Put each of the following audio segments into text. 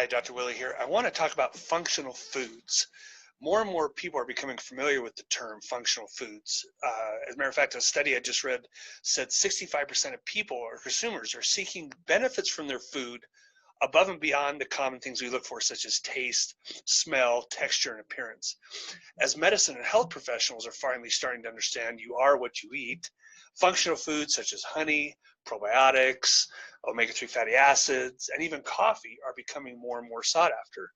Dr. Willey here. I want to talk about functional foods. More and more people are becoming familiar with the term functional foods. As a matter of fact, a study I just read said 65% of people or consumers are seeking benefits from their food above and beyond the common things we look for, such as taste, smell, texture, and appearance. As medicine and health professionals are finally starting to understand you are what you eat, functional foods such as honey, probiotics, omega-3 fatty acids, and even coffee are becoming more and more sought after.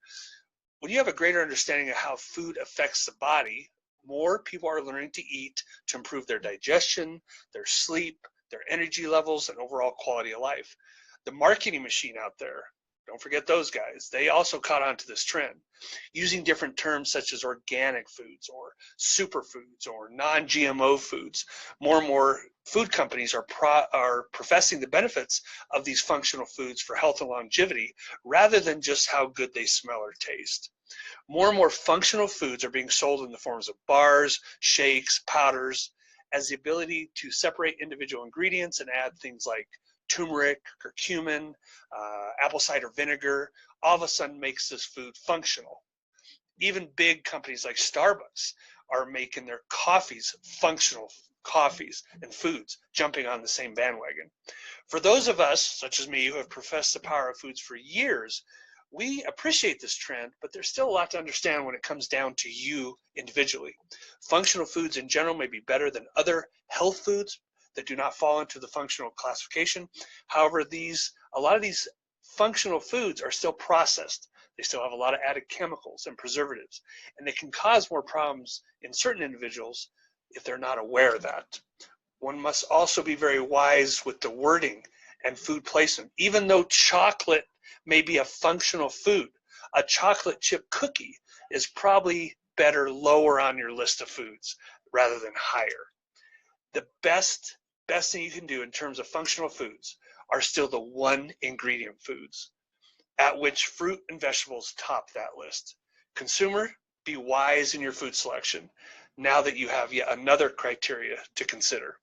When you have a greater understanding of how food affects the body, more people are learning to eat to improve their digestion, their sleep, their energy levels, and overall quality of life. The marketing machine out there, don't forget those guys, they also caught on to this trend, using different terms such as organic foods or superfoods or non-GMO foods. More and more food companies are professing the benefits of these functional foods for health and longevity rather than just how good they smell or taste. More and more functional foods are being sold in the forms of bars, shakes, powders, as the ability to separate individual ingredients and add things like turmeric, curcumin, apple cider vinegar, all of a sudden makes this food functional. Even big companies like Starbucks are making their coffees functional coffees and foods, jumping on the same bandwagon. For those of us, such as me, who have professed the power of foods for years, we appreciate this trend, but there's still a lot to understand when it comes down to you individually. Functional foods in general may be better than other health foods that do not fall into the functional classification. However, a lot of these functional foods are still processed. They still have a lot of added chemicals and preservatives, and they can cause more problems in certain individuals if they're not aware of that. One must also be very wise with the wording and food placement. Even though chocolate may be a functional food, a chocolate chip cookie is probably better lower on your list of foods rather than higher. The best thing you can do in terms of functional foods are still the one ingredient foods, at which fruit and vegetables top that list. Consumer, be wise in your food selection now that you have yet another criteria to consider.